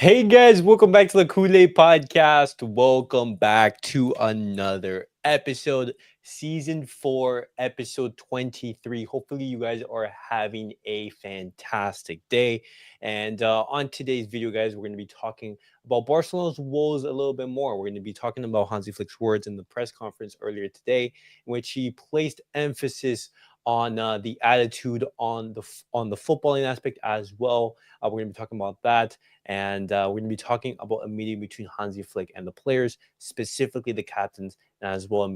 Hey guys, welcome back to the CulePodcast. Welcome back to another episode, season 4, episode 23. Hopefully, you guys are having a fantastic day. And on today's video, guys, we're going to be talking about Barcelona's woes a little bit more. We're going to be talking about Hansi Flick's words in the press conference earlier today, in which he placed emphasis on the attitude on the footballing aspect as well. We're going to be talking about that, and we're going to be talking about a meeting between Hansi Flick and the players, specifically the captains, and as well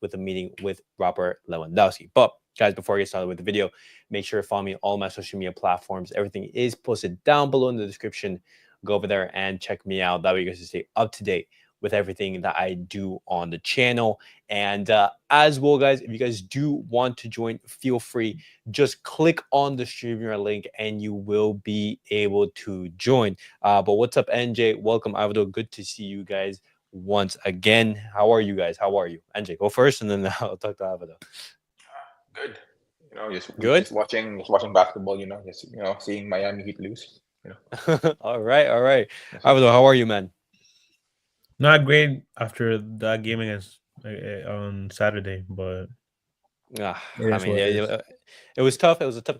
with a meeting with Robert Lewandowski. But guys, before I get started with the video, make sure to follow me on all my social media platforms. Everything is posted down below in the description. Go over there and check me out. That way you guys can stay up to date with everything that I do on the channel. And as well, guys, if you guys do want to join, feel free. Just click on the StreamYard link and you will be able to join. But what's up, NJ? Welcome, Alvaro. Good to see you guys once again. How are you guys? How are you? NJ, go first, and then I'll talk to Alvaro. Good. Just Good? just watching basketball. Seeing Miami Heat lose. All right, all right. That's it. Alvaro, how are you, man? Not great after that game against on Saturday, but it I is mean, what it is. it was tough. It was a tough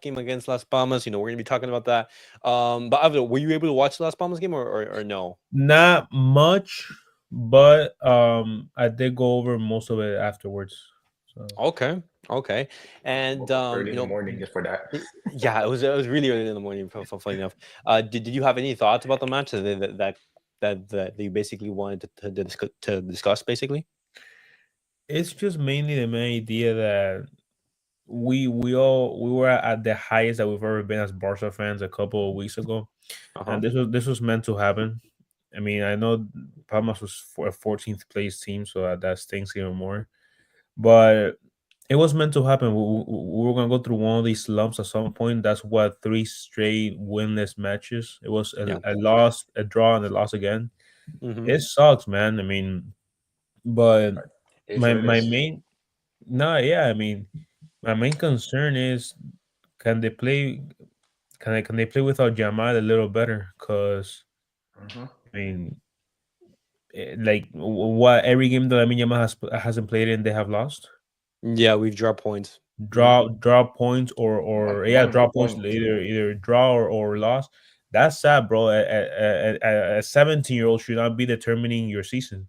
game against Las Palmas. We're gonna be talking about that. But Alvaro, were you able to watch the Las Palmas game or no? Not much, but I did go over most of it afterwards. So Okay, okay, and Woke up early in the morning just for that. yeah, it was really early in the morning. Funny enough, did you have any thoughts about the match that you basically wanted to discuss basically? it's just mainly the main idea that we were at the highest that we've ever been as Barca fans a couple of weeks ago, Uh huh. and this was meant to happen. I mean, I know Palmas was for a 14th place team, so that stings even more. But it was meant to happen. We were gonna go through one of these slumps at some point. That's what three straight winless matches. It was Yeah. a loss, a draw, and a loss again. Mm-hmm. It sucks, man. I mean, but But it's my what it my is. main no, yeah. I mean, my main concern is can they play? Can they play without Jamal a little better? Cause hmm I mean, like what every game that Jamal hasn't played in, they have lost. Yeah, we've dropped points. Mm-hmm. Draw points One or yeah, one draw points, point. either draw or loss. That's sad, bro. A 17-year-old should not be determining your season.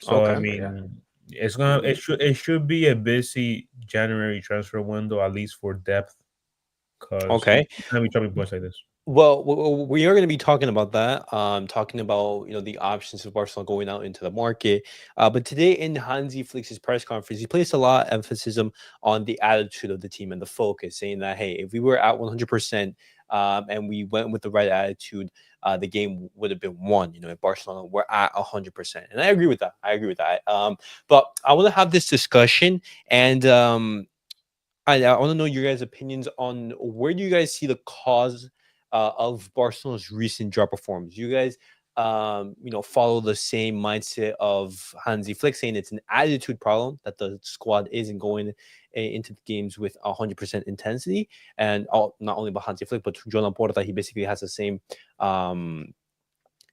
So I Okay. Yeah. mean, Mm-hmm. it should be a busy January transfer window, at least for depth, because you Okay. can't be dropping points like this. Well, we are going to be talking about that. Talking about the options of Barcelona going out into the market. But today in Hansi Flick's press conference, he placed a lot of emphasis on the attitude of the team and the focus, saying that hey, if we were at 100%, and we went with the right attitude, the game would have been won. If Barcelona were at 100%, and I agree with that. I agree with that. But I want to have this discussion, and I want to know your guys' opinions on where do you guys see the cause of Barcelona's recent drop performance. You guys, follow the same mindset of Hansi Flick, saying it's an attitude problem that the squad isn't going into the games with 100% intensity, and not only by Hansi Flick, but Joan Laporta, he basically has the same.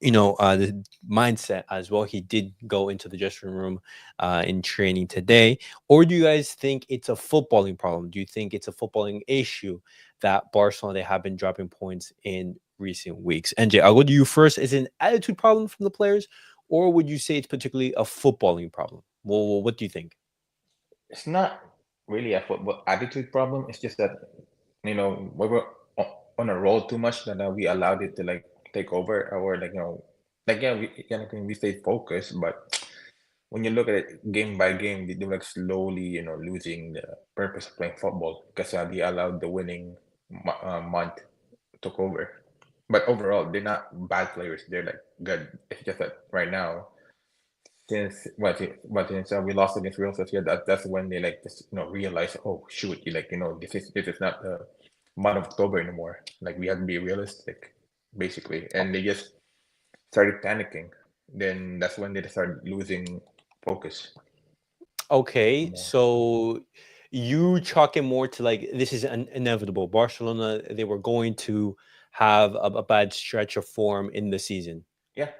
The mindset as well. He did go into the dressing room in training today. Or do you guys think it's a footballing problem? Do you think it's a footballing issue that Barcelona they have been dropping points in recent weeks? NJ, I'll go to you first. Is it an attitude problem from the players, or would you say it's particularly a footballing problem? Well, what do you think? It's not really a football attitude problem. It's just that we were on a roll too much that we allowed it to like take over our like yeah we stayed focused, but when you look at it game by game, they like slowly losing the purpose of playing football because they allowed the winning month took over. But overall, they're not bad players. They're like good. It's just that right now, since we lost against Real Sociedad, that's when they like just realize, oh shoot, this is not the month of October anymore. Like we have to be realistic, basically, and they just started panicking. Then that's when they started losing focus Okay, more. so you chalk it more to like this is inevitable. Barcelona, they were going to have a bad stretch of form in the season. Yeah,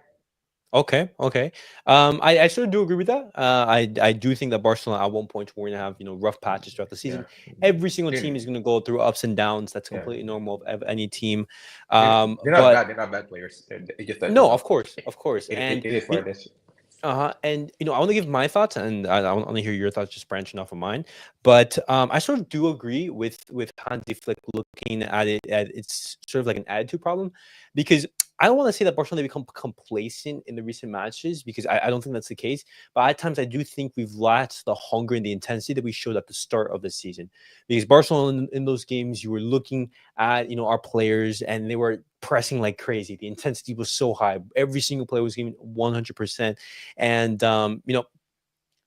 Okay, okay. I sort of do agree with that. I do think that Barcelona at one point we're gonna have rough patches throughout the yeah. season. Every single team They're, is gonna go through ups and downs. That's yeah. completely normal of any team. They're not But bad. They're not bad players. It's just that no, of course, it is what it is. and I want to give my thoughts, and I want to hear your thoughts, just branching off of mine. But I sort of do agree with Hansi Flick looking at it at it's sort of like an attitude problem, because I don't want to say that Barcelona become complacent in the recent matches, because I don't think that's the case. But at times I do think we've lacked the hunger and the intensity that we showed at the start of the season. Because Barcelona in those games, you were looking at our players, and they were pressing like crazy. The intensity was so high. Every single player was giving 100%. And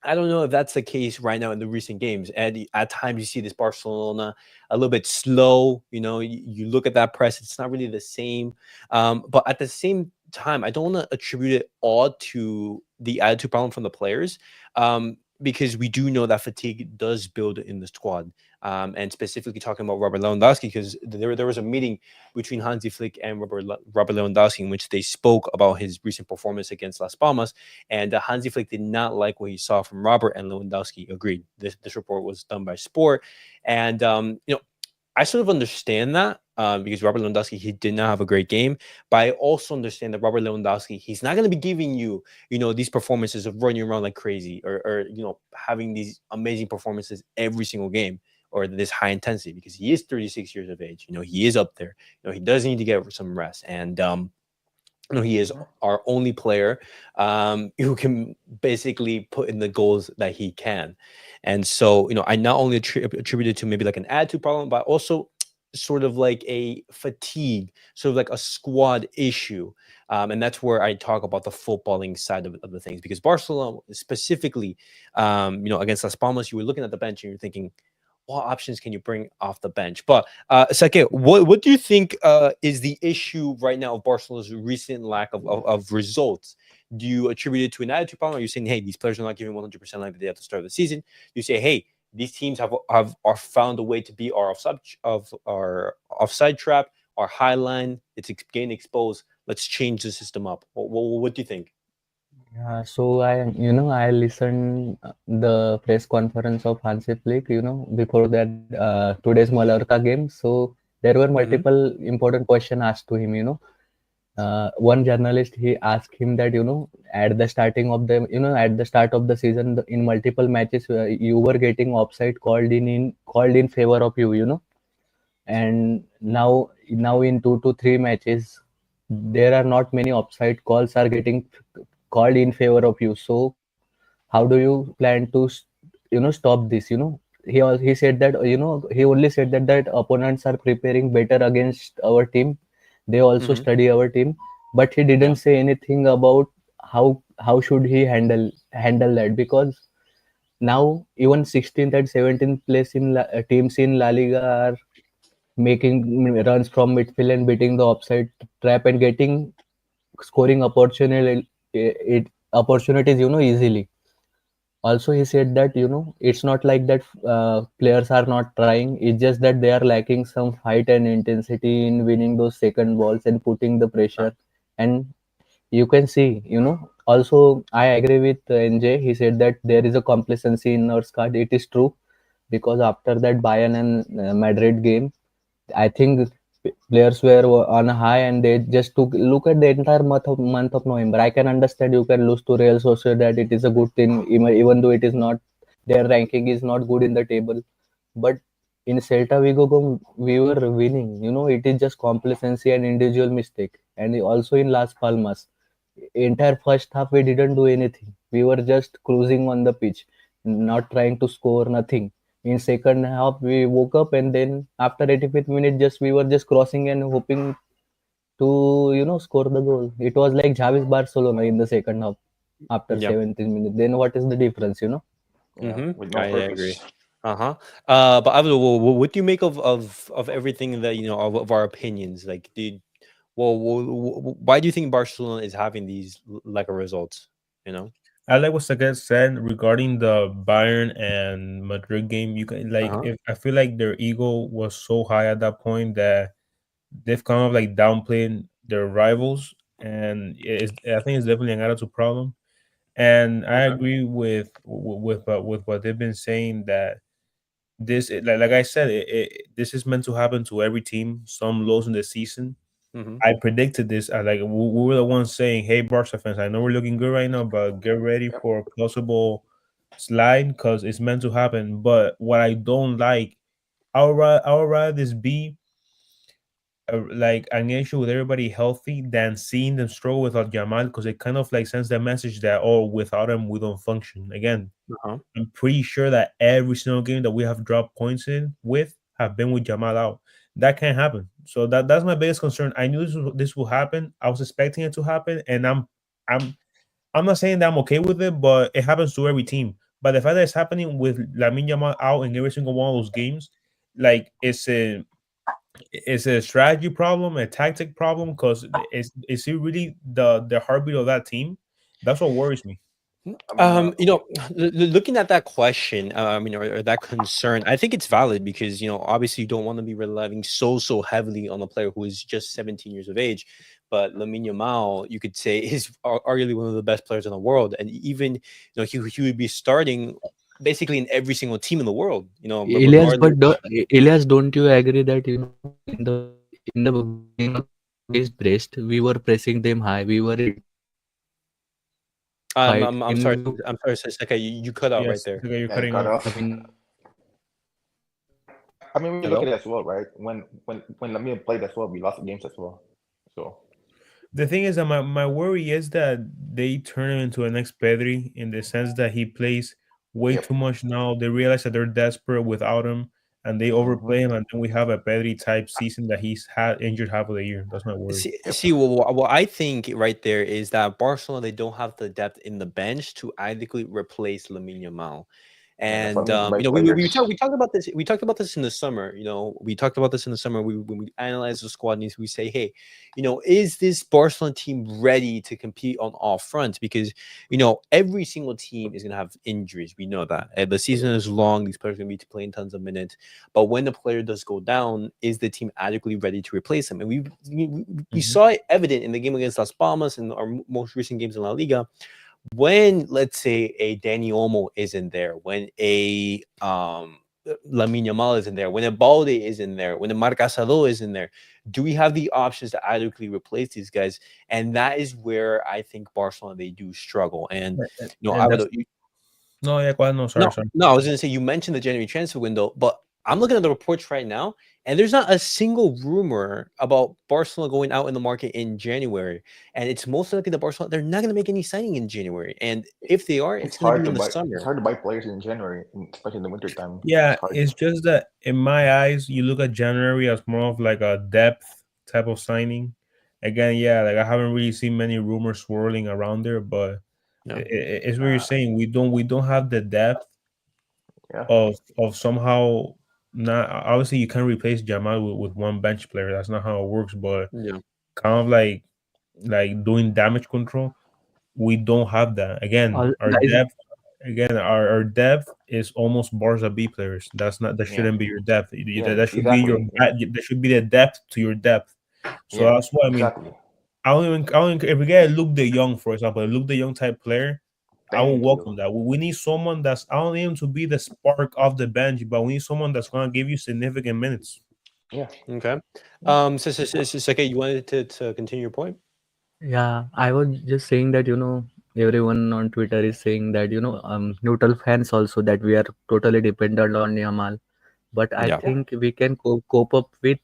I don't know if that's the case right now in the recent games. And at times you see this Barcelona a little bit slow. You look at that press; it's not really the same. But at the same time, I don't want to attribute it all to the attitude problem from the players, because we do know that fatigue does build in the squad. And specifically talking about Robert Lewandowski, because there was a meeting between Hansi Flick and Robert Lewandowski in which they spoke about his recent performance against Las Palmas, and Hansi Flick did not like what he saw from Robert, and Lewandowski agreed. This report was done by Sport, and I sort of understand that, because Robert Lewandowski, he did not have a great game, but I also understand that Robert Lewandowski, he's not going to be giving you these performances of running around like crazy, or having these amazing performances every single game, or this high intensity, because he is 36 years of age. He is up there. He does need to get some rest, and he is our only player who can basically put in the goals that he can. And so, I not only attribute it to maybe like an attitude problem, but also sort of like a fatigue, sort of like a squad issue. And that's where I talk about the footballing side of the things, because Barcelona specifically, against Las Palmas, you were looking at the bench and you're thinking, what options can you bring off the bench? But Sake, what do you think is the issue right now of Barcelona's recent lack of results? Do you attribute it to an attitude problem? Or are you saying, hey, these players are not giving 100% like they did at the start of the season? You say, hey, these teams have are found a way to be our offside trap, our high line. It's getting exposed. Let's change the system up. What do you think? So I listened the press conference of Hansi Flick, before that today's Mallorca game. So there were Mm-hmm. multiple important questions asked to him. One journalist, he asked him that at the starting of the at the start of the season, in multiple matches you were getting offside called in favor of you. And now in 2 to 3 matches there are not many offside calls are getting called in favor of you. So how do you plan to stop this? He said that he only said that opponents are preparing better against our team. They also Mm-hmm. study our team, but he Yeah. didn't say anything about how should he handle that, because now even 16th and 17th place teams in La Liga are making runs from midfield and beating the offside trap and getting scoring opportunities easily. Also, he said that it's not like that players are not trying. It's just that they are lacking some fight and intensity in winning those second balls and putting the pressure. And you can see, also I agree with NJ. He said that there is a complacency in our squad. It is true, because after that Bayern and Madrid game, I think players were on a high and they just took look at the entire month of November. I can understand you can lose to Real Sociedad. It is a good thing, even though it is not, their ranking is not good in the table. But in Celta Vigo, we were winning. It is just complacency and individual mistake. And also in Las Palmas, entire first half we didn't do anything. We were just cruising on the pitch, not trying to score nothing. In second half we woke up, and then after 85th minute just we were just crossing and hoping to score the goal. It was like Javis Barcelona in the second half after Yeah. 17 minutes. Then what is the difference? Yeah, Mm-hmm. with no I agree. purpose. Uh-huh. But Abdul, what do you make of everything that of our opinions? Like, why do you think Barcelona is having these like results? You know. I like what Saget said regarding the Bayern and Madrid game. You can like Uh-huh. if I feel like their ego was so high at that point that they've kind of like downplayed their rivals, and I think it's definitely an attitude problem. And I Okay. agree with what they've been saying, that like I said, this is meant to happen to every team. Some lows in the season. Hmm. I predicted this. I like we were the ones saying, "Hey, Barca fans, I know we're looking good right now, but get ready Yep. for a possible slide because it's meant to happen." But what I don't like, I would rather this be like an issue with everybody healthy than seeing them struggle without Jamal, because it kind of like sends the message that, oh, without him we don't function. Again, Uh-huh. I'm pretty sure that every single game that we have dropped points in with have been with Jamal out. That can't happen. So that's my biggest concern. I knew this will happen. I was expecting it to happen, and I'm I'm not saying that I'm okay with it, but it happens to every team. But the fact that it's happening with Lamine Yamal out in every single one of those games, like it's a strategy problem, a tactic problem, because is it really the heartbeat of that team? That's what worries me. I mean, Looking at that question, or that concern, I think it's valid because obviously you don't want to be relying so heavily on a player who is just 17 years of age. But Lamine Yamal, you could say, is arguably one of the best players in the world, and even he would be starting basically in every single team in the world. But Elias, regardless. but Elias, don't you agree that in the beginning of the game against Brest, we were pressing them high, we were fight. I'm Can sorry. you? I'm sorry, Saka, you cut out right Yes, there. okay, you're yeah, you cutting cut off. off. I mean, I mean, when you look at Hello. it as well, right? When Lamine played as well, we lost the games as well. So The thing is that my worry is that they turn him into an next Pedri, in the sense that he plays way yep. too much now. They realize that they're desperate without him, and they Hmm. overplay him, and then we have a Pedri type season that he's had injured half of the year. That's my worry. Yep. What I think right there is that Barcelona, they don't have the depth in the bench to adequately replace Lamine Yamal. And that's what I And mean. The right we players. talked about this. We talked about this in the summer. We talked about this in the summer. When we analyze the squad needs, we say, hey, is this Barcelona team ready to compete on all fronts? Because every single team is going to have injuries. We know that. And the season is long. These players are going to be playing tons of minutes. But when the player does go down, is the team adequately ready to replace him? And we Hmm. saw it evident in the game against Las Palmas and our most recent games in La Liga. When, let's say, a Danny Olmo isn't there, when a Lamine Yamal isn't there, when a Balde isn't there, when a Marcasado isn't there, do we have the options to adequately replace these guys? And that is where I think Barcelona, they do struggle. And I And would that's no, yeah, go ahead. No, sorry, no, sorry. no, I was gonna say, you mentioned the January transfer window, but I'm looking at the reports right now, and there's not a single rumor about Barcelona going out in the market in January. And it's most likely that Barcelona, they're not gonna make any signing in January. And if they are, it's It's gonna hard be to in the buy. It's summer. hard to buy players in January, especially in the winter time. Yeah, It's hard. it's just that in my eyes, you look at January as more of like a depth type of signing. Again, yeah, like I haven't really seen many rumors swirling around there, but Yeah. it's what you're Uh, saying. We don't have the depth yeah. of somehow, not obviously you can't replace Jamal with one bench player. That's not how it works. But Yeah. kind of like doing damage control, we don't have that. Again, all our guys, depth again our depth is almost Barca B players. That Yeah. shouldn't be your depth. Yeah. That should be your Exactly. Yeah. that should be the depth to your depth. So Yeah. that's what I mean. Exactly. I don't even if we get a Luke De Young, for example, a Luke De Young type player, I will Thank you. welcome that. We need someone that's, I don't need him to be the spark of the bench, but we need someone that's gonna give you significant minutes. Yeah. Okay. Yeah. Seke, you wanted to continue your point? yeah, I was just saying that everyone on Twitter is saying that neutral fans also that we are totally dependent on Yamal. But I Yeah. Yeah. think we can cope up with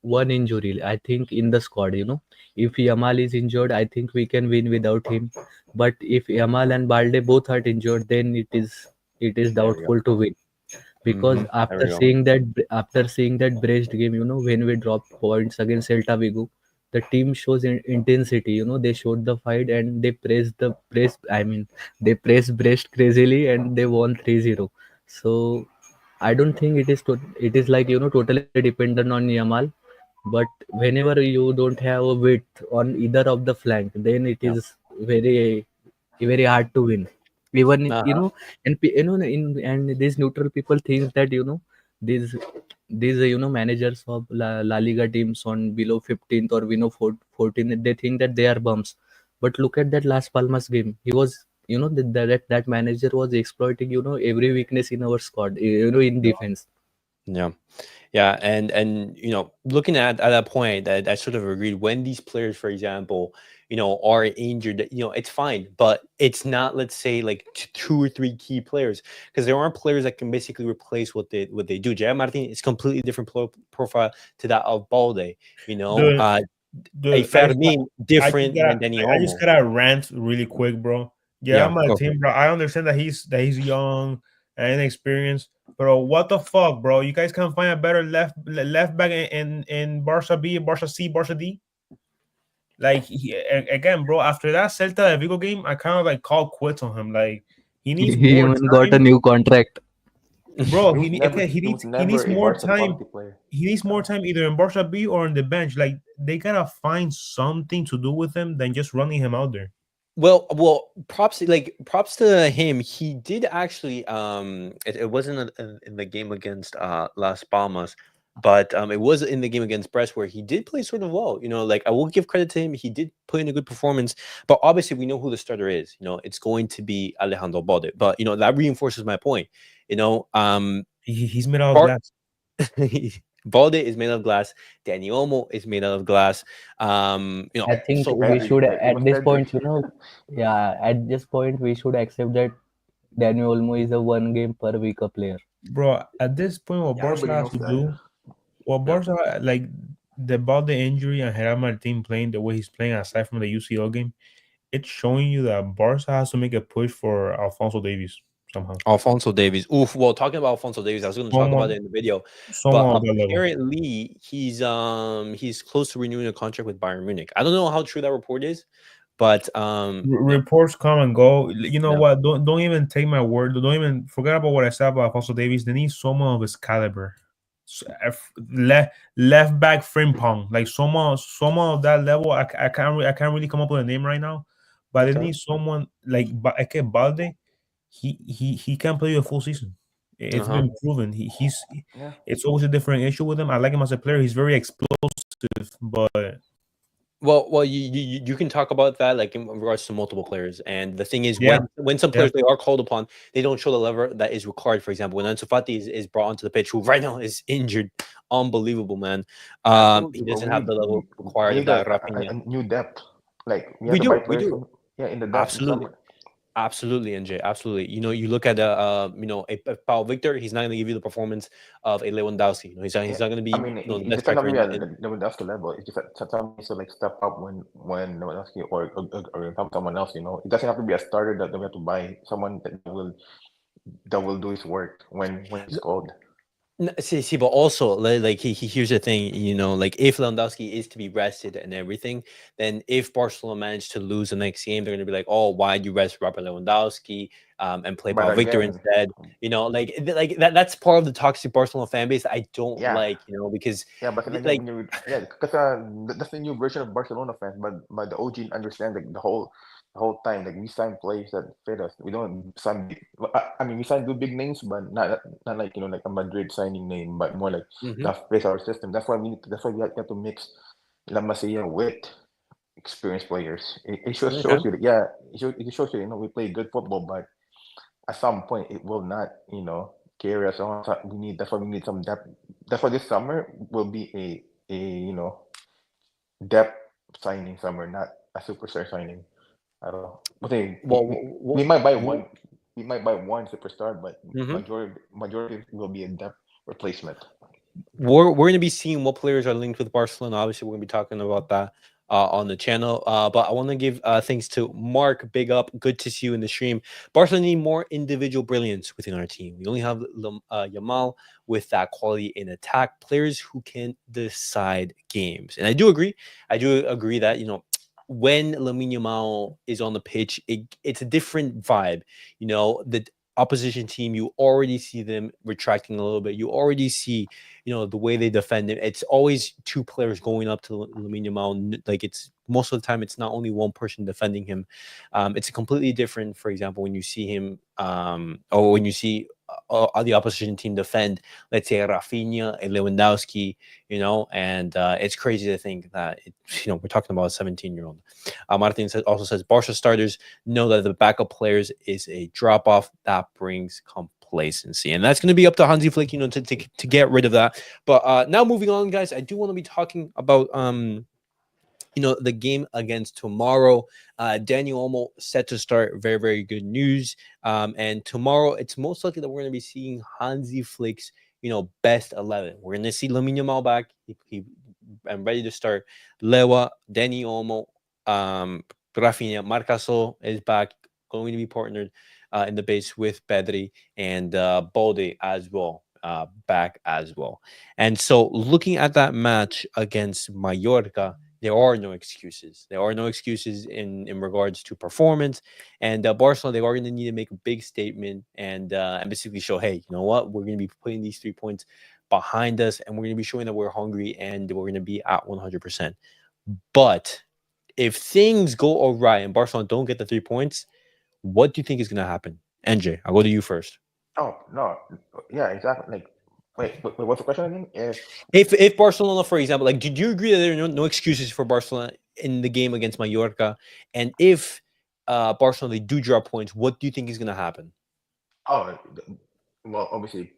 one injury. I think in the squad, if Yamal is injured, I think we can win without him. But if Yamal and Balde both are injured, then it is There we go. doubtful to win. Because There we go. after seeing that Brest game, when we dropped points against Celta Vigo, the team shows intensity. They showed the fight and they press. I mean, they pressed Brest crazily and they won 3-0. So I don't think it is like totally dependent on Yamal. But whenever you don't have a width on either of the flank, then it Yeah. is very very hard to win. Even Uh-huh. and in and these neutral people think that these managers of La Liga teams on below 15th or below 14th, they think that they are bums. But look at that Las Palmas game. He was, that manager was exploiting, every weakness in our squad, in defense. Yeah. Yeah, and looking at that point, I sort of agreed. When these players, for example, are injured, it's fine, but it's not, let's say, like two or three key players, because there aren't players that can basically replace what they do. J. Martin is completely different profile to that of Balde. Dude, A dude, Fermin different than Danny I just Olmo. gotta rant really quick, bro. Yeah, Yeah, I'm my go for team, bro. I understand that he's young and inexperienced, bro. What the fuck, bro? You guys can't find a better left back in Barca B, Barca C, Barca D. Like again, bro. After that Celta de Vigo game, I kind of like called quits on him. Like he needs He more even got a time, new contract. bro. He was He never needs a more Barca time. quality player. He needs more time either in Barca B or in the bench. Like they gotta find something to do with him than just running him out there. Well, props to him. He did actually. It wasn't in the game against Las Palmas, but it was in the game against Brest where he did play sort of well. Like I will give credit to him. He did put in a good performance, but obviously we know who the starter is. It's going to be Alejandro Balde. But that reinforces my point. You know, um, He's made out of Bar- glass, Balde is made of glass. Danny Olmo is made out of glass. I think So we Pedri, should, like he at was this Pedri. point, yeah, at this point, we should accept that Daniel Olmo is a one game per week a player. bro. At this point, what Yeah, Barca everybody has knows to that. do, what yeah. Barca like about the injury and Gerard Martin playing the way he's playing aside from the UCL game, it's showing you that Barca has to make a push for Alfonso Davies somehow. Alfonso Davies. Oof. Well, talking about Alfonso Davies, I was going to talk about it Someone, in the video, but someone on that level. apparently he's close to renewing a contract with Bayern Munich. I don't know how true that report is, but Reports come and go. You know yeah. what? Don't even take my word. Don't even forget about what I said about Alfonso Davies. They need someone of his caliber. Left back Frimpong, like someone of that level. I can't really come up with a name right now, but they Okay. need someone like Eke Balde. He can't play a full season. It's Uh-huh. been proven. He's Yeah, it's always a different issue with him. I like him as a player. He's very explosive, but Well, you can talk about that like in regards to multiple players, and the thing is, yeah, when some yeah. players they are called upon, they don't show the level that is required. For example, when Ansu Fati is brought onto the pitch, who right now is injured, unbelievable man. I told He you, but doesn't have the level we required of need that a Rafinha. new depth. Like we We have to do, buy we players do. from in the depth in Absolutely. summer. Absolutely, NJ. Absolutely. You look at a Paul Victor. He's not going to give you the performance of a Lewandowski. Yeah, he's not going to I be mean, the it best just might not striker be in. at Lewandowski level. It's just that someone needs to like step up when Lewandowski or someone else. It doesn't have to be a starter that we have to buy. Someone that will do his work when he's called. See, but also like here's the thing, like if Lewandowski is to be rested and everything, then if Barcelona manage to lose the next game, they're gonna be like, oh, why do you rest Robert Lewandowski and play But Paul Victor again, instead? Like that's part of the toxic Barcelona fan base that I don't yeah, like, because yeah. But then again, like. when you yeah, because that's the new version of Barcelona fans. But the OG understand like the whole time like we sign players that fit us. We don't sign big. I mean, we sign good big names, but not like like a Madrid signing name, but more like Mhm. that fits our system. That's why we have to mix La Masia with experienced players. It Okay. shows you that yeah, it shows you we play good football, but at some point it will not carry us on. So that's why we need some depth. That's why this summer will be a depth signing summer, not a superstar signing at all. But hey, we might buy one. We might buy one superstar, but Mhm. majority will be a depth replacement. We're going to be seeing what players are linked with Barcelona. Obviously, we're going to be talking about that on the channel. But I want to give thanks to Mark. Big up. Good to see you in the stream. Barcelona need more individual brilliance within our team. We only have Yamal with that quality in attack, players who can decide games. And I do agree. I do agree that, when Lamine Yamal is on the pitch, it's a different vibe. The opposition team, you already see them retracting a little bit. You already see the way they defend it. It's always two players going up to Lamine Yamal. Like it's most of the time, it's not only one person defending him. It's completely different. For example, when you see him, or when you see the opposition team defend, let's say Rafinha and Lewandowski, and it's crazy to think that we're talking about a 17-year-old. Martin also says Barca starters know that the backup players is a drop off that brings complacency, and that's going to be up to Hansi Flick, to get rid of that. But now moving on, guys, I do want to be talking about the game against tomorrow. Dani Olmo set to start. Very, very good news. And tomorrow, it's most likely that we're going to be seeing Hansi Flick's, best 11. We're going to see Lamine Yamal back. I'm ready to start. Lewa, Dani Olmo, Rafinha, Marcaso is back, going to be partnered in the base with Pedri, and Balde as well. Back as well. And so looking at that match against Mallorca, there are no excuses. There are no excuses in regards to performance. And Barcelona, they are going to need to make a big statement and basically show, hey, you know what? We're going to be putting these 3 points behind us, and we're going to be showing that we're hungry and we're going to be at 100%. But if things go all right and Barcelona don't get the 3 points, what do you think is going to happen? NJ, I'll go to you first. Oh no, yeah, exactly. Like, wait, what's the question again? If Barcelona, for example, like, did you agree that there are no excuses for Barcelona in the game against Mallorca? And if Barcelona they do drop points, what do you think is going to happen? Oh, well, obviously,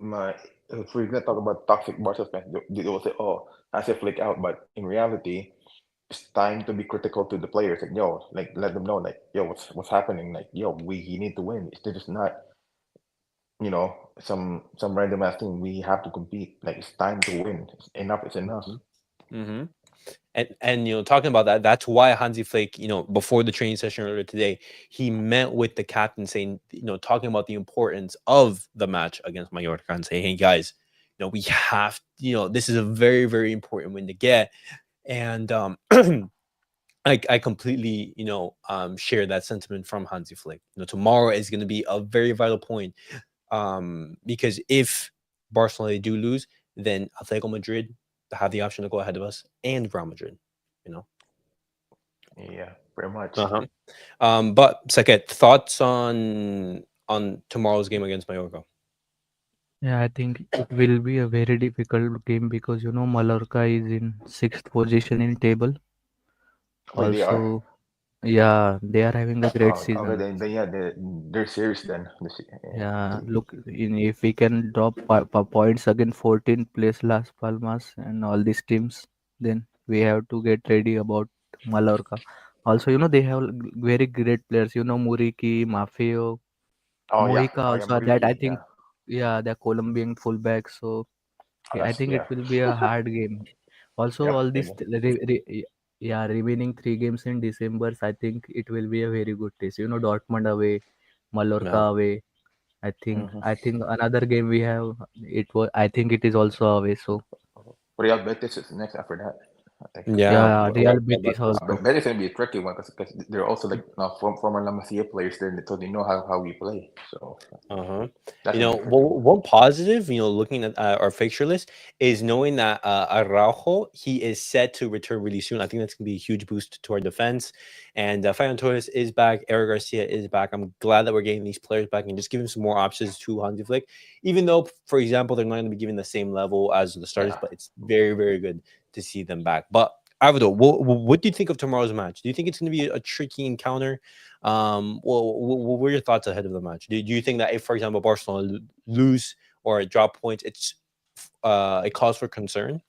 if we're gonna talk about toxic Barca fans, they will say, "Oh, Hansi Flick out," but in reality, it's time to be critical to the players. Like, yo, like let them know, like, yo, what's happening? Like, yo, we need to win. It's just not, some random ass thing. We have to compete. Like, it's time to win. Enough is enough. Mm-hmm. And talking about that, that's why Hansi Flick, before the training session earlier today, he met with the captain, saying, talking about the importance of the match against Mallorca, and saying, hey guys, we have, this is a very, very important win to get. And I completely, share that sentiment from Hansi Flick. Tomorrow is going to be a very vital point, because if Barcelona do lose, then Atletico Madrid have the option to go ahead of us, and Real Madrid. Yeah, pretty much. But Saket, thoughts on tomorrow's game against Mallorca? Yeah, I think it will be a very difficult game because Mallorca is in sixth position in table. Wait, they are? Also, yeah, they are having a great Oh, okay. season. Then yeah, they're serious then. Yeah, look, if we can drop points against 14th place Las Palmas and all these teams, then we have to get ready about Mallorca. Also, they have very great players. Muriqi, Mafio, Oh yeah, Mojica oh yeah, also. That I Muriqui. think, Yeah. yeah, they're Colombian fullback. So Oh, I that's think it yeah. will be a hard game. Also, Yep. all these yeah, remaining three games in December, I think it will be a very good test. Dortmund away, Mallorca Yeah. away. Mm-hmm. I think another game we have I think it is also away. So Real Betis is next after that, I think. Yeah. yeah, Real Betis But also. Betis gonna be a tricky one because they're also like former La Masia players there, so they know how we play. So Uh-huh. that's gonna be tricky. One positive, looking at our fixture list, is knowing that Araujo, he is set to return really soon. I think that's going to be a huge boost to our defense. And Ferran Torres is back. Eric Garcia is back. I'm glad that we're getting these players back and just giving some more options to Hansi Flick. Even though, for example, they're not going to be given the same level as the starters, Yeah. but it's very, very good to see them back. But Alvaro, what do you think of tomorrow's match? Do you think it's going to be a tricky encounter? Well, what were your thoughts ahead of the match? Do you think that if, for example, Barcelona lose or drop points, it's a cause for concern?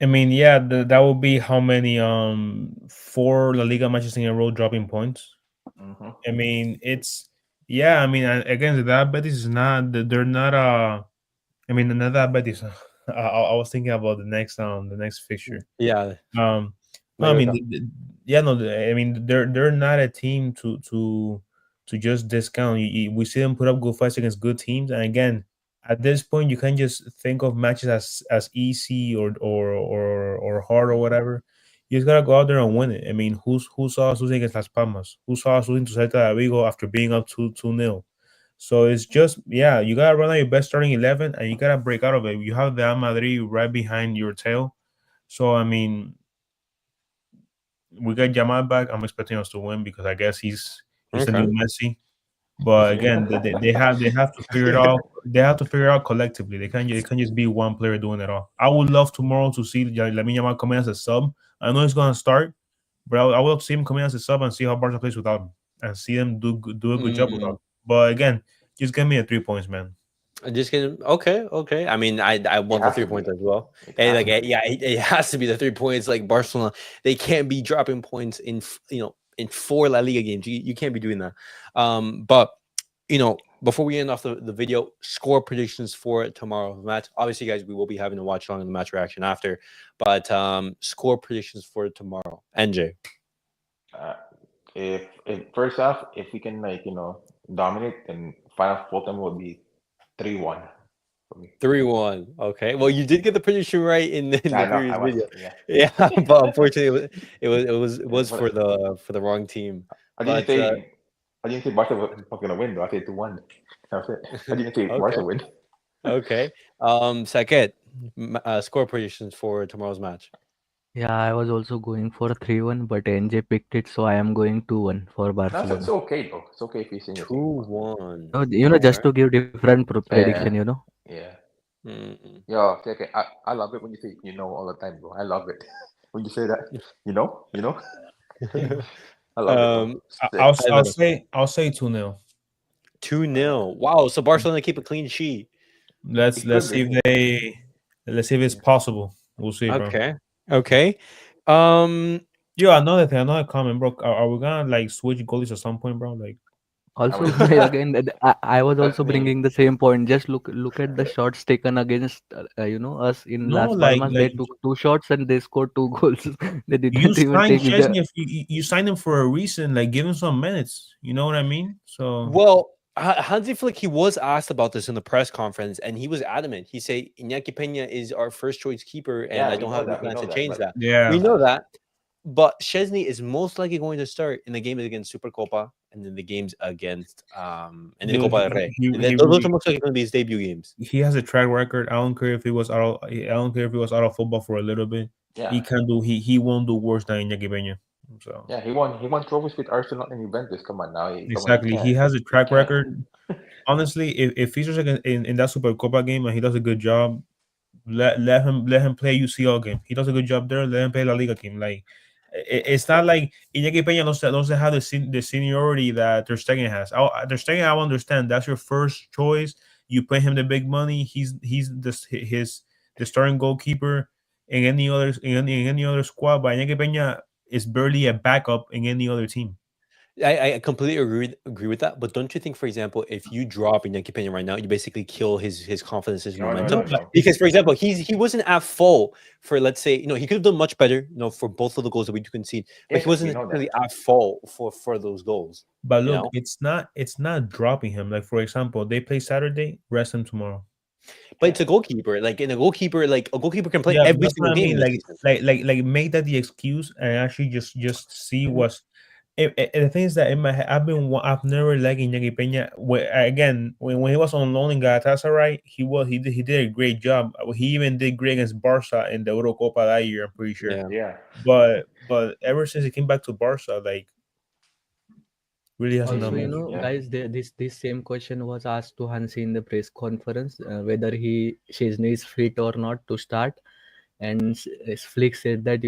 I mean, yeah, that would be how many 4 La Liga matches in a row dropping points. Mm-hmm. I mean, it's yeah. I mean, again, that Betis is not. They're not. I mean, not that Betis. I was thinking about the next fixture. Yeah, Um, no, I mean, Mallorca. yeah, no, I mean, they're not a team to just discount. We see them put up good fights against good teams, and again, at this point, you can't just think of matches as easy or hard or whatever. You just gotta go out there and win it. I mean, who saw us losing against Las Palmas? Who saw us losing to Celta de Vigo after being up 2-0? So it's just yeah, you gotta run out your best starting 11, and you gotta break out of it. You have the Real Madrid right behind your tail. So I mean, we got Jamal back. I'm expecting us to win because I guess he's the new Okay. Messi. But again, they have to figure it out. They have to figure it out collectively. They can't just be one player doing it all. I would love tomorrow to see Lamine Yamal come in as a sub. I know he's gonna start, but I would love to see him come in as a sub and see how Barca plays without him and see them do a good job without Mm, him. But again, just give me a 3 points, man. I'm just kidding. Okay. I mean, I It want the has three to be. points as well. It And has like, to be. yeah, it has to be the 3 points. Like Barcelona, they can't be dropping points in in 4 La Liga games. You can't be doing that. But before we end off the video, score predictions for tomorrow's match. Obviously, guys, we will be having a watch along and the match reaction after. But score predictions for tomorrow. NJ. Uh, if first off, if we can dominate, then final Fulham will be 3-1 for me. 3-1. Okay. Well, you did get the prediction right in Yeah, the I know. previous I was. video. Yeah. Yeah, but unfortunately, it was But for the wrong team. I didn't But say I didn't say Barca was gonna win though. I said 2-1. That's it. I didn't say okay, Barca win. okay. Saket, score predictions for tomorrow's match. Yeah, I was also going for 3-1, but NJ picked it, so I am going 2-1 for No, it's Barcelona. okay though. It's okay if you say the same. 2-1. No, All just right. to give different prediction, Yeah, yeah. Mm. Yo, okay. I love it when you say all the time, bro. I love it when you say that. I love it, bro. um, I'll Sick. I'll Pedro, say I'll say 2-0. 2-0. Wow. So Barcelona keep a clean sheet. Let's It let's could see be. if it's possible. We'll see, bro. Okay. Okay. Um, Yo, another comment, bro. Are we gonna like switch goalies at some point, bro? Like, I Also, mean, again, I was I also mean, bringing the same point. Just look at the shots taken against us in no, Las Palmas. They took 2 shots and they scored 2 goals. They you didn't even signed take Chesney. If you signed him for a reason, like give him some minutes. You know what I mean? So well, Hansi Flick, he was asked about this in the press conference, and he was adamant. He said Iñaki Peña is our first choice keeper, and yeah, I we don't know have any that. We plans know to that. change But that. We yeah, know that, but Chesney is most likely going to start in the game against Supercopa and then the games against and then dude, Copa del Rey. he Those are most likely going to be his debut games. he has a track record. I don't care if he was out. I don't care if he was out of football for a little bit. yeah, He can do. He won't do worse than Iñaki Peña. So yeah, he won trophies with Arsenal and Juventus. Come on now, he exactly, he can't. has a He track can't. record. Honestly, if he's just like in that Super Copa game and he does a good job, let him play UCL game. He does a good job there. Let him play La Liga game. Like it's not like Iñaki Peña doesn't have the seniority that Ter Stegen has. Ter Stegen, I understand that's your first choice. You pay him the big money. He's the starting goalkeeper in any other squad. But Iñaki Peña is barely a backup in any other team. I completely agree with that. But don't you think, for example, if you drop Iñaki Peña right now, you basically kill his confidence, his No, no, momentum? no, No, like, no. Because, for example, he wasn't at fault for, let's say, he could have done much better, for both of the goals that we do concede, but Yes, he yes, we wasn't know necessarily that. at fault for those goals. but You look, know, it's not dropping him. Like for example, they play Saturday, rest him tomorrow. but Yeah, it's a goalkeeper. Like a goalkeeper can play Yeah, but every that's what single I game mean. in the Like, season. make that the excuse and actually just see what's. The thing is that in my head, I've never liked Iñaki Peña. Again, when he was on loan in Galatasaray, he did a great job. He even did great against Barca in the Eurocopa that year. I'm pretty sure. Yeah. yeah. But ever since he came back to Barca, like really hasn't Also, done much. Yeah. guys, this same question was asked to Hansi in the press conference, whether Szczesny is fit or not to start, and Flick said that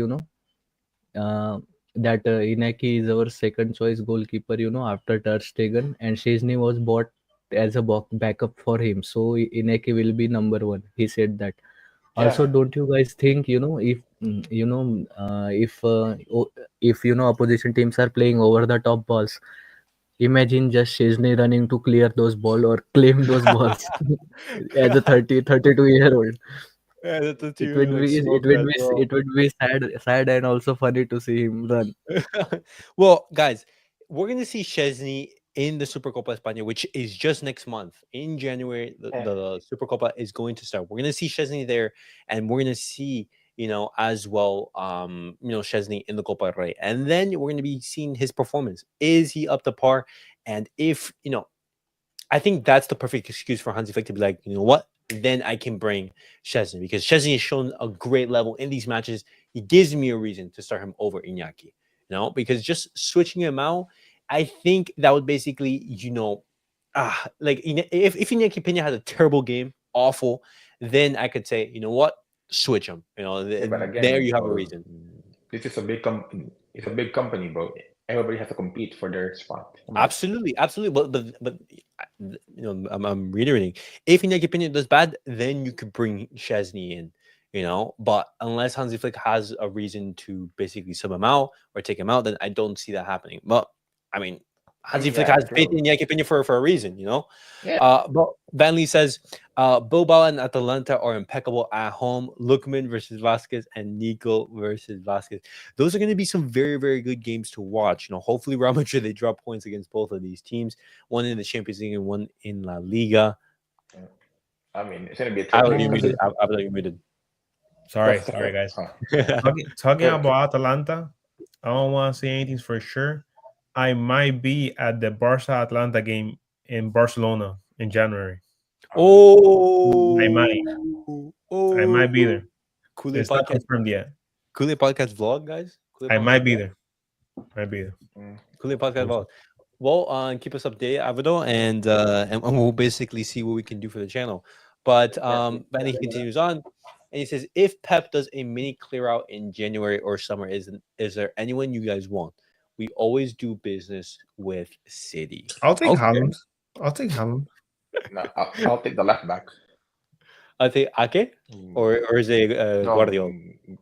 uh, that Inaki is our second choice goalkeeper, after Ter Stegen, and Szczesny was bought as a backup for him, so Inaki will be number one. He said that. Also, Yeah. don't you guys think, if if opposition teams are playing over the top balls, imagine just Szczesny running to clear those ball or claim those balls as a 32-year-old. Yeah, that's a It two would like be smoke it would as be well. it would be sad and also funny to see him run. Well, guys, we're gonna see Chesney in the Supercopa España, which is just next month in January. The, Yeah. the Supercopa is going to start. We're gonna see Chesney there, and we're gonna see as well Chesney in the Copa del Rey, and then we're gonna be seeing his performance. Is he up to par? And if I think that's the perfect excuse for Hansi Flick to be like, you know what? Then I can bring Chesney because Chesney has shown a great level in these matches. He gives me a reason to start him over Iñaki, because just switching him out, I think that would basically, like if Iñaki Peña has a terrible game, awful, then I could say, you know what, switch him. You know, But again, there you have a bro, reason. this is a big company. It's a big company, bro. Everybody has to compete for their spot. Come on. Absolutely, absolutely. But you know, I'm reiterating. If Iñaki Peña does bad, then you could bring Chesney in. You know, but unless Hansi Flick has a reason to basically sub him out or take him out, then I don't see that happening. But I mean, Hansi Flick yeah, has faith true. in Iñaki Peña for a reason. You know. Yeah. But Van Lee says Bilbao and Atalanta are impeccable at home. Lookman versus Vasquez and Nico versus Vasquez. Those are going to be some very, very good games to watch. You know, hopefully Real Madrid, they drop points against both of these teams, one in the Champions League and one in La Liga. I mean, it's gonna be a I tricky would be game. muted. I would be muted. Sorry, That's- sorry, guys. Yeah. Talking Good. about Atalanta, I don't want to say anything for sure. I might be at the Barca Atlanta game in Barcelona in January. Oh, I might be there. Cule It's not podcast, confirmed yet. Cule podcast vlog, guys. Cule I podcast might be vlog? there. Might be there. Cule podcast vlog. Well, keep us updated, Avado, and we'll basically see what we can do for the channel. But then he continues on, and he says, if Pep does a mini clear out in January or summer, is there anyone you guys want? We always do business with City. I'll take Okay. Haaland. I'll take Haaland. No, I'll take the left back. I think Ake or is it Guardiola?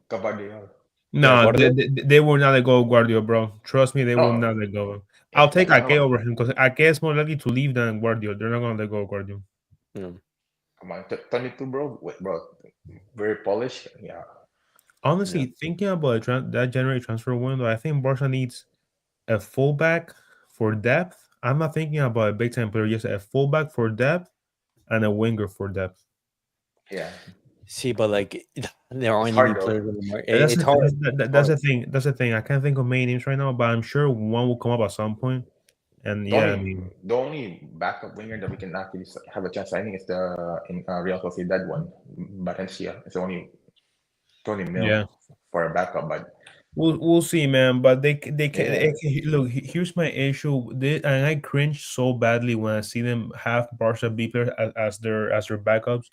Guardiola. No, Guardiola? they will not let go of Guardiola, bro. Trust me, they will No. not let go of him. I'll take No. Ake over him because Ake is more likely to leave than Guardiola. They're not going to let go of Guardiola. Come on, 22, bro. Wait, bro, very polished. Yeah. Honestly, thinking about that January transfer window, I think Barca needs a fullback for depth. I'm not thinking about a big time player, just a fullback for depth and a winger for depth. Yeah. See, but like there aren't hard, any though. players in the market. That's It's the, hard. that's the thing. That's the thing. I can't think of many names right now, but I'm sure one will come up at some point. And The only backup winger that we can actually have a chance signing is the Real Sociedad one, Valencia. It's only 20 mil for a backup, but we'll see, man. But they can look. Here's my issue, and I cringe so badly when I see them have Barca B players as their backups.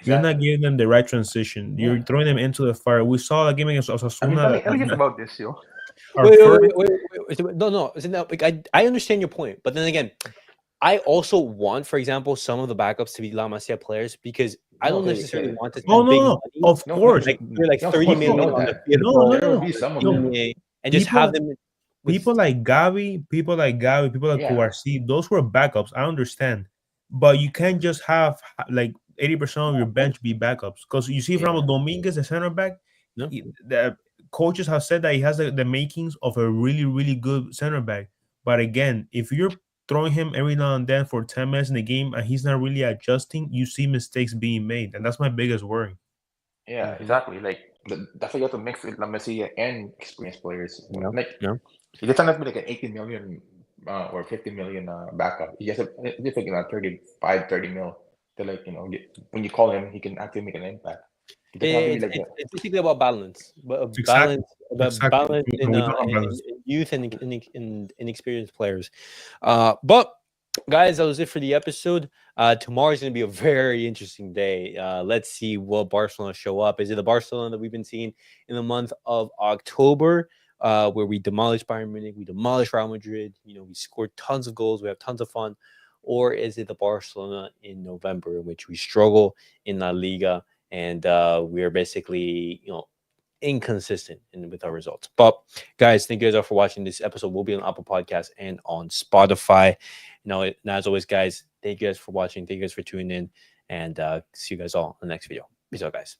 You're not giving them the right transition. You're throwing them into the fire. We saw a game against Osasuna. I mean, about this, yo. Wait. No. Like, I understand your point, but then again, I also want, for example, some of the backups to be La Masia players because I don't necessarily want to spend big money. Of course, like 30 million on the field. No. And just have them. People like Gavi, people like Kouarsi, those were backups. I understand, but you can't just have like 80% of your bench be backups because you see Fernando Dominguez, the center back. The coaches have said that he has the makings of a really, really good center back. But again, if you're throwing him every now and then for 10 minutes in the game and he's not really adjusting, you see mistakes being made, and that's my biggest worry. Yeah, exactly. Like that's why you have to mix with La Masia and experienced players. It doesn't have to be like an 80 million or 50 million backup. You just have like 30 mil. To like when you call him, he can actually make an impact. It's basically about balance, balance in youth and inexperienced players. But guys, that was it for the episode. Tomorrow is going to be a very interesting day. Let's see what Barcelona show up. Is it the Barcelona that we've been seeing in the month of October, where we demolished Bayern Munich, we demolished Real Madrid, we scored tons of goals, we have tons of fun? Or is it the Barcelona in November in which we struggle in La Liga and we are basically, inconsistent with our results? But guys, thank you guys all for watching. This episode will be on Apple Podcasts and on Spotify. And as always, guys, thank you guys for watching. Thank you guys for tuning in, and see you guys all in the next video. Peace out, guys.